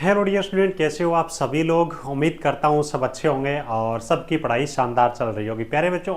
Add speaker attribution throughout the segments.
Speaker 1: Hello dear student, कैसे हो आप सभी लोग। उम्मीद करता हूँ सब अच्छे होंगे और सबकी पढ़ाई शानदार चल रही होगी। प्यारे बच्चों,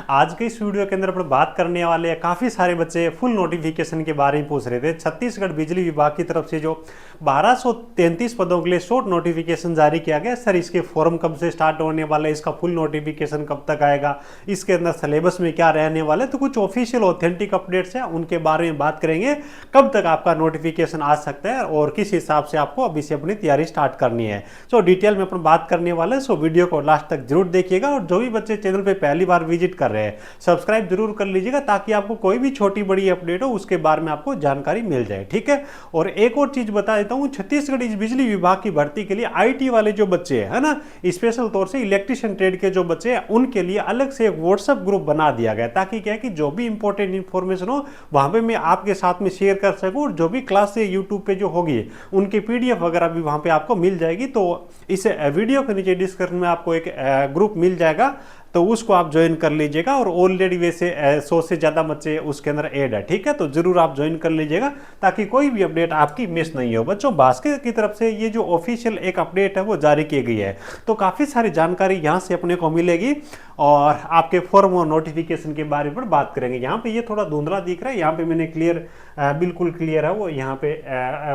Speaker 1: आज के इस वीडियो के अंदर अपन बात करने वाले हैं, काफ़ी सारे बच्चे फुल नोटिफिकेशन के बारे में पूछ रहे थे। छत्तीसगढ़ बिजली विभाग की तरफ से जो 1233 पदों के लिए शॉर्ट नोटिफिकेशन जारी किया गया, सर इसके फॉर्म कब से स्टार्ट होने वाले, इसका फुल नोटिफिकेशन कब तक आएगा, इसके अंदर सिलेबस में क्या रहने वाले, तो कुछ ऑफिशियल ऑथेंटिक अपडेट्स हैं उनके बारे में बात करेंगे। कब तक आपका नोटिफिकेशन आ सकता है और किस हिसाब से आपको अभी से अपनी तैयारी स्टार्ट करनी है। सो डिटेल में अपन बात करने वाले हैं। सो वीडियो को लास्ट तक जरूर देखिएगा और जो भी बच्चे चैनल पे पहली बार विजिट कर रहे हैं सब्सक्राइब जरूर कर लीजिएगा, ताकि आपको कोई भी छोटी बड़ी अपडेट हो उसके बारे में आपको जानकारी मिल जाए। ठीक है। और एक और चीज बता देता हूँ, छत्तीसगढ़ इस बिजली विभाग की भर्ती के लिए आईटी वाले जो बच्चे है ना, स्पेशल तौर से इलेक्ट्रिशियन ट्रेड के जो बच्चे हैं उनके लिए अलग से एक व्हाट्सएप ग्रुप बना दिया गया, ताकि क्या है कि जो भी इंपॉर्टेंट इंफॉर्मेशन हो वहां पे मैं आपके साथ में शेयर कर सकूं, और जो भी क्लास से यूट्यूब पे जो होगी उनकी पीडीएफ वगैरह भी वहां पे आपको मिल जाएगी। तो इस वीडियो के नीचे डिस्क्रिप्शन में आपको एक ग्रुप मिल जाएगा, तो उसको आप ज्वाइन कर लीजिएगा। और ऑलरेडी वैसे 100 से ज़्यादा बच्चे उसके अंदर ऐड है। ठीक है, तो जरूर आप ज्वाइन कर लीजिएगा ताकि कोई भी अपडेट आपकी मिस नहीं हो। बच्चों, भास्कर की तरफ से ये जो ऑफिशियल एक अपडेट है वो जारी की गई है, तो काफ़ी सारी जानकारी यहाँ से अपने को मिलेगी और आपके फॉर्म और नोटिफिकेशन के बारे में बात करेंगे। यहाँ पे ये थोड़ा धुंधला दिख रहा है, यहाँ पे मैंने क्लियर बिल्कुल क्लियर है वो यहाँ पे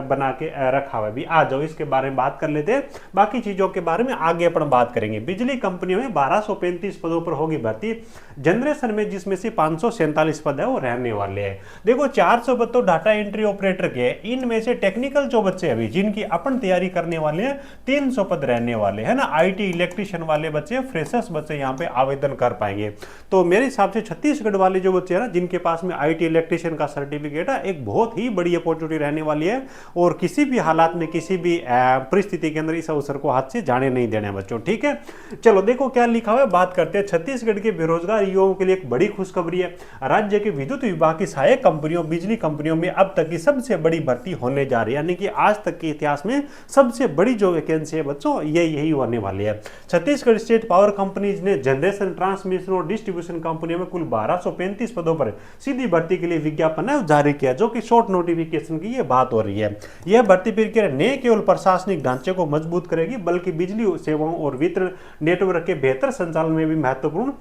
Speaker 1: बना के रखा हुआ है। भी आ जाओ, इसके बारे में बात कर लेते हैं। बाकी चीज़ों के बारे में आगे अपन बात करेंगे। बिजली कंपनियों में 1235 पदों पर होगी भर्ती जनरेशन में, जिसमें से 547 पद है वो रहने वाले हैं। देखो 400 पद तो डाटा एंट्री ऑपरेटर के, इनमें से टेक्निकल जो बच्चे अभी जिनकी अपन तैयारी करने वाले हैं 300 पद रहने वाले हैं ना। आईटी इलेक्ट्रिशियन वाले बच्चे, फ्रेशर्स बच्चे यहाँ पे आवेदन कर पाएंगे। तो मेरे हिसाब से छत्तीसगढ़ वाले जो बच्चे हैं ना, जिनके पास में आईटी इलेक्ट्रिशियन का सर्टिफिकेट है, एक बहुत ही बड़ी अपॉर्चुनिटी रहने वाली है और किसी भी हालात में किसी भी परिस्थिति के अंदर इस अवसर को हाथ से जाने नहीं देने बच्चों। ठीक है, चलो देखो क्या लिखा हुआ है, बात करते हैं। छत्तीसगढ़ के बेरोजगार युवाओं के लिए एक बड़ी खुशखबरी है। राज्य के विद्युत विभाग की सहायक कंपनियों, बिजली कंपनियों में अब तक की सबसे बड़ी भर्ती होने जा रही है, यानी कि आज तक के इतिहास में सबसे बड़ी जो वैकेंसी है बच्चों, ये यही होने वाली है। छत्तीसगढ़ स्टेट पावर कंपनीज ने जनरेशन, ट्रांसमिशन और डिस्ट्रीब्यूशन कंपनियों में कुल 1235 पदों पर सीधी भर्ती के लिए विज्ञापन है जारी किया, जो कि शॉर्ट नोटिफिकेशन की ये बात हो रही है। यह भर्ती प्रक्रिया न केवल प्रशासनिक ढांचे को मजबूत करेगी, बल्कि बिजली सेवाओं और वितरण नेटवर्क के बेहतर संचालन में भी महत्वपूर्ण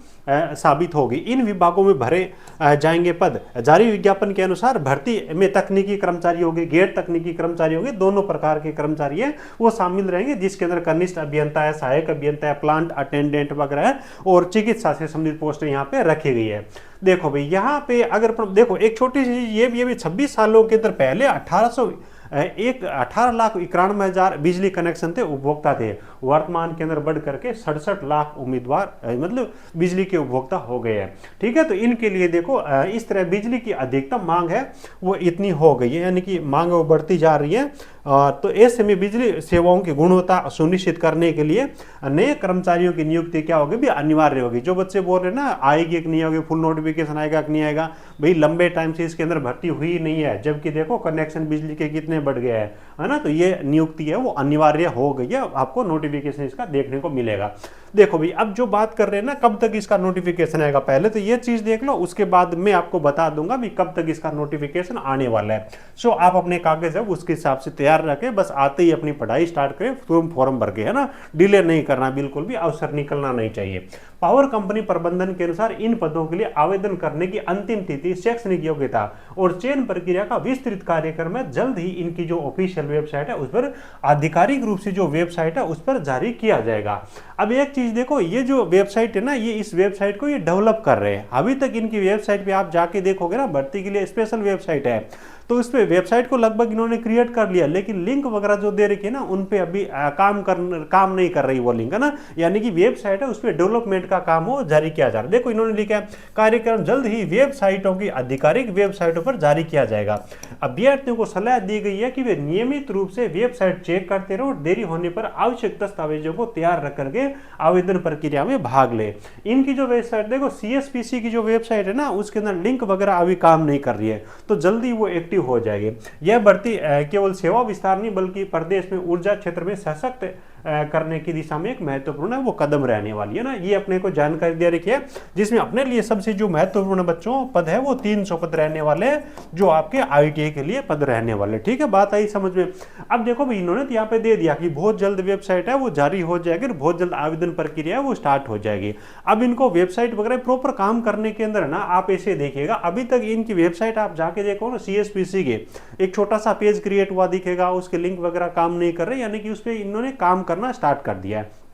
Speaker 1: साबित होगी। इन विभागों में भरे जाएंगे पद। जारी विज्ञापन के अनुसार भर्ती में तकनीकी कर्मचारी होंगे, गैर तकनीकी कर्मचारी होंगे, दोनों प्रकार के कर्मचारी हैं वो शामिल रहेंगे, जिसके अंदर कनिष्ठ अभियंता है, सहायक अभियंता है, प्लांट अटेंडेंट वगैरह है, और चिकित्सा से संबंधित पोस्टें यहाँ पे रखी गई है। देखो भाई, यहाँ पे अगर देखो एक छोटी सी ये भी 26 सालों के अंदर पहले 18,91,91 बिजली कनेक्शन थे, उपभोक्ता थे। वर्तमान के अंदर बढ़ करके 67 लाख उम्मीदवार मतलब बिजली के उपभोक्ता हो गए हैं। ठीक है, तो इनके लिए देखो इस तरह बिजली की अधिकतम मांग है वो इतनी हो गई है, यानी कि मांग वो बढ़ती जा रही है। तो ऐसे में बिजली सेवाओं की गुणवत्ता सुनिश्चित करने के लिए नए कर्मचारियों की नियुक्ति क्या होगी भी अनिवार्य होगी। जो बच्चे बोल रहे हैं ना आएगी कि नहीं होगी, फुल नोटिफिकेशन आएगा कि नहीं आएगा, भाई लंबे टाइम से इसके अंदर भर्ती हुई नहीं है, जबकि देखो कनेक्शन बिजली के कितने बढ़ गए है ना। तो ये नियुक्ति है वो अनिवार्य हो गई है, आपको नोटिफिकेशन इसका देखने को मिलेगा। देखो भाई, अब जो बात कर रहे हैं ना कब तक इसका नोटिफिकेशन आएगा, पहले तो ये चीज देख लो, उसके बाद मैं आपको बता दूंगा भी कब तक इसका नोटिफिकेशन आने वाला है। सो आप अपने कागज है उसके हिसाब से तैयार रखें, बस आते ही अपनी पढ़ाई स्टार्ट करें, फॉर्म भर के, है ना। डिले नहीं करना, बिल्कुल भी अवसर निकलना नहीं चाहिए। पावर कंपनी प्रबंधन के अनुसार इन पदों के लिए आवेदन करने की अंतिम तिथि, शैक्षणिक योग्यता और चयन प्रक्रिया का विस्तृत कार्यक्रम है जल्द ही इनकी जो ऑफिशियल वेबसाइट है उस पर, आधिकारिक रूप से जो वेबसाइट है उस पर जारी किया जाएगा। अब एक चीज देखो, ये जो वेबसाइट है ना, ये इस वेबसाइट को ये डेवलप कर रहे हैं। अभी तक इनकी वेबसाइट पे आप जाके देखोगे ना, भर्ती के लिए स्पेशल वेबसाइट है, तो उस पे वेबसाइट को लगभग इन्होंने क्रिएट कर लिया, लेकिन लिंक वगैरह जो दे रखी है ना उन पे अभी काम नहीं कर रही वो लिंक, है ना। यानी कि वेबसाइट है उस पे डेवलपमेंट का काम हो जारी किया जा रहा है। देखो इन्होंने लिखा है कार्यक्रम जल्द ही वेबसाइटों की आधिकारिक वेबसाइटों पर जारी किया जाएगा। अभ्यर्थियों को सलाह दी गई है कि वे नियमित रूप से वेबसाइट चेक करते रहो, देरी होने पर आवश्यक दस्तावेजों को तैयार रख करके आवेदन प्रक्रिया में भाग ले। इनकी जो वेबसाइट देखो, CSPC की जो वेबसाइट है ना, उसके अंदर लिंक वगैरह अभी काम नहीं कर रही है, तो जल्दी वो एक्टिव हो जाएगी। यह भर्ती केवल सेवा विस्तार नहीं, बल्कि प्रदेश में ऊर्जा क्षेत्र में सशक्त करने की दिशा में एक महत्वपूर्ण वो कदम रहने वाली है ना। ये अपने को जानकारी दे रखी है, जिसमें अपने लिए सबसे जो महत्वपूर्ण बच्चों पद है वो 300 पद रहने वाले, जो आपके ITI के लिए पद रहने वाले। ठीक है, बात आई समझ में। अब देखो भाई, इन्होंने तो यहाँ पे दे दिया कि बहुत जल्द वेबसाइट है वो जारी हो जाएगी, बहुत जल्द आवेदन प्रक्रिया है वो स्टार्ट हो जाएगी। अब इनको वेबसाइट वगैरह प्रॉपर काम करने के अंदर ना आप ऐसे देखिएगा, अभी तक इनकी वेबसाइट आप जाके देखो ना, CSPC के एक छोटा सा पेज क्रिएट हुआ दिखेगा, उसके लिंक वगैरह काम नहीं कर रहे, यानी कि उस पर इन्होंने काम करना स्टार्ट कर दिया है।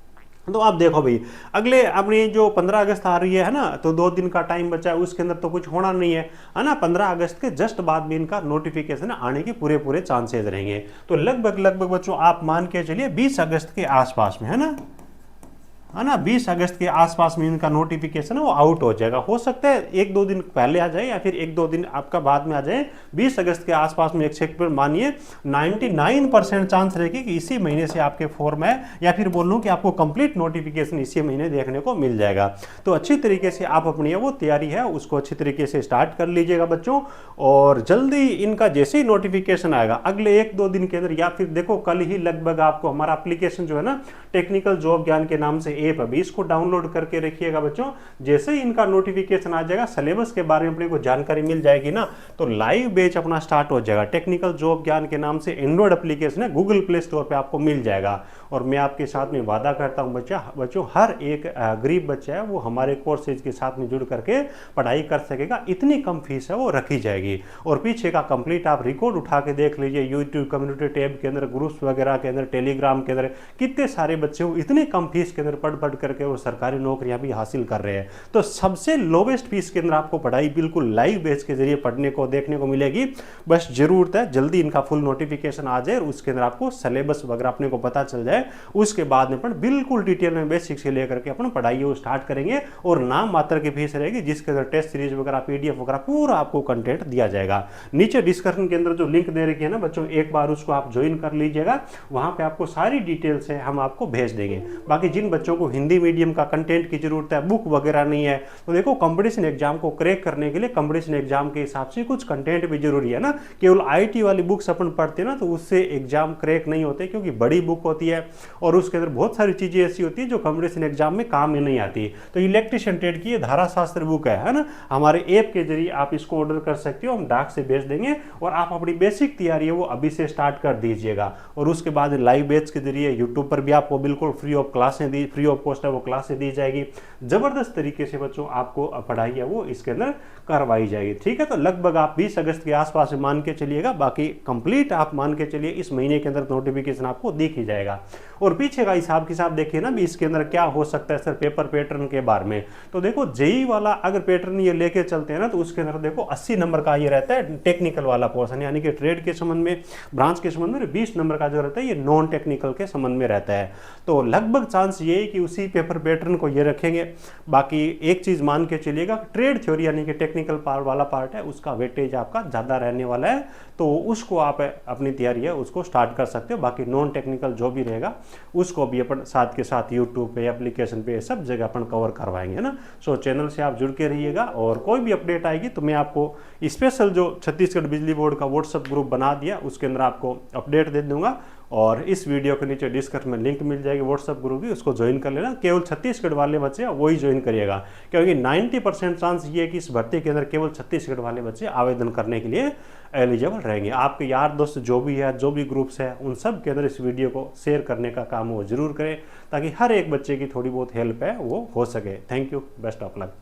Speaker 1: तो आप देखो भाई, अगले अपनी जो 15 अगस्त आ रही है ना, तो 2 दिन का टाइम बचा है, उसके अंदर तो कुछ होना नहीं है ना। 15 अगस्त के जस्ट बाद में इनका नोटिफिकेशन आने के पूरे चांसेस रहेंगे। तो लगभग बच्चों आप मान के चलिए 20 अगस्त के आसपास में, है ना, 20 अगस्त के आसपास में इनका नोटिफिकेशन है वो आउट हो जाएगा। हो सकता है 1-2 दिन पहले आ जाए या फिर 1-2 दिन आपका बाद में आ जाए। 20 अगस्त के आसपास में एक मानिए 99% चांस रहेगी कि इसी महीने से आपके फॉर्म है, या फिर बोल लूँ कि आपको कंप्लीट नोटिफिकेशन इसी महीने देखने को मिल जाएगा। तो अच्छी तरीके से आप अपनी वो तैयारी है उसको अच्छी तरीके से स्टार्ट कर लीजिएगा बच्चों, और जल्दी इनका जैसे ही नोटिफिकेशन आएगा अगले 1-2 दिन के अंदर, या फिर देखो कल ही लगभग आपको हमारा एप्लीकेशन जो है ना, टेक्निकल जॉब ज्ञान के नाम से ऐप, अभी इसको डाउनलोड करके रखिएगा बच्चों। जैसे ही इनका नोटिफिकेशन आ जाएगा, सिलेबस के बारे में अपने को जानकारी मिल जाएगी ना, तो लाइव बैच अपना स्टार्ट हो जाएगा। टेक्निकल जॉब ज्ञान के नाम से एंड्रॉइड एप्लीकेशन है, गूगल प्ले स्टोर पे आपको मिल जाएगा। और मैं आपके साथ में वादा करता हूं बच्चों, हर एक गरीब बच्चा है वो हमारे कोर्सेज के साथ में जुड़ करके पढ़ाई कर सकेगा। इतनी कम फीस है वो रखी जाएगी, और पीछे का कंप्लीट आप रिकॉर्ड उठा के देख लीजिए, यूट्यूब कम्युनिटी टैब के अंदर, ग्रुप्स वगैरह के अंदर, टेलीग्राम के अंदर, कितने सारे बच्चे हो इतनी कम फीस के अंदर पढ़ करके वो सरकारी नौकरियां भी हासिल कर रहे हैं। तो सबसे लोवेस्ट फीस के अंदर आपको पढ़ाई बिल्कुल लाइव बैच के जरिए पढ़ने को देखने को मिलेगी। बस जरूरत है जल्दी इनका फुल नोटिफिकेशन आ जाए और उसके अंदर आपको सिलेबस वगैरह अपने को पता चल जाए, उसके बाद में अपन बिल्कुल डिटेल में बेसिक से लेकर के अपन पढ़ाई वो स्टार्ट करेंगे। और नाम मात्र की फीस रहेगी, जिसके अंदर टेस्ट सीरीज वगैरह, PDF वगैरह पूरा आपको कंटेंट दिया जाएगा। नीचे डिस्क्रिप्शन के अंदर जो लिंक दे रखी है ना बच्चों, एक बार उसको आप ज्वाइन कर लीजिएगा, वहां पे आपको सारी डिटेल्स है हम आपको भेज देंगे। बाकी जिन बच्चों को हिंदी मीडियम का कंटेंट की जरूरत है, बुक वगैरह नहीं है, तो देखो कंपटीशन एग्जाम को क्रैक करने के लिए कंपटीशन एग्जाम के हिसाब से कुछ कंटेंट भी जरूरी है ना। केवल IT वाली बुक्स अपन पढ़ते हैं ना, तो उससे एग्जाम क्रैक नहीं होते, क्योंकि बड़ी बुक होती है और उसके अंदर बहुत सारी चीजें ऐसी होती है जो कंपटीशन एग्जाम में काम में नहीं आती। तो इलेक्ट्रिशियन ट्रेड की धारा शास्त्र बुक है ना, हमारे ऐप के जरिए आप इसको ऑर्डर कर सकते हो, हम डाक से भेज देंगे, और आप अपनी बेसिक तैयारी है वो अभी से स्टार्ट कर दीजिएगा। और उसके बाद लाइव बैच के जरिए यूट्यूब पर भी आपको बिल्कुल फ्री ऑफ कॉस्ट है वो क्लासें दी जाएगी। जबरदस्त तरीके से बच्चों आपको पढ़ाई है वो इसके अंदर करवाई जाएगी। ठीक है, तो लगभग आप 20 अगस्त के आसपास मान के चलिएगा, बाकी कंप्लीट आप मान के चलिए इस महीने के अंदर नोटिफिकेशन आपको दिख ही जाएगा। और पीछे का हिसाब किताब देखिए ना भी, इसके अंदर क्या हो सकता है सर पेपर पैटर्न के बारे में। तो देखो JEE वाला अगर पैटर्न ये लेके चलते हैं ना, तो उसके अंदर देखो 80 नंबर का ये रहता है टेक्निकल वाला पोर्शन, यानी कि ट्रेड के संबंध में, ब्रांच के संबंध में 20 नंबर का जो रहता है ये नॉन टेक्निकल के संबंध में रहता है। तो लगभग चांस ये है कि उसी पेपर पैटर्न को ये रखेंगे। बाकी एक चीज मान के चलिएगा, ट्रेड थ्योरी यानी कि टेक्निकल वाला पार्ट है उसका वेटेज आपका ज्यादा रहने वाला है, तो उसको आप अपनी तैयारी है उसको स्टार्ट कर सकते हो। बाकी नॉन टेक्निकल जो भी रहेगा उसको भी अपन साथ के साथ यूट्यूब पे, एप्लीकेशन पे, सब जगह अपन कवर करवाएंगे ना। सो चैनल से आप जुड़ के रहिएगा, और कोई भी अपडेट आएगी तो मैं आपको स्पेशल जो छत्तीसगढ़ बिजली बोर्ड का व्हाट्सएप ग्रुप बना दिया उसके अंदर आपको अपडेट दे दूंगा। और इस वीडियो के नीचे डिस्क्रिप्शन में लिंक मिल जाएगी व्हाट्सएप ग्रुप की, उसको ज्वाइन कर लेना। केवल छत्तीसगढ़ वाले बच्चे वही ज्वाइन करिएगा, क्योंकि 90% चांस ये है कि इस भर्ती के अंदर केवल छत्तीसगढ़ वाले बच्चे आवेदन करने के लिए एलिजिबल रहेंगे। आपके यार दोस्त जो भी है, जो भी ग्रुप्स है, उन सब के अंदर इस वीडियो को शेयर करने का काम वो जरूर करें, ताकि हर एक बच्चे की थोड़ी बहुत हेल्प है वो हो सके। Thank you, best of luck.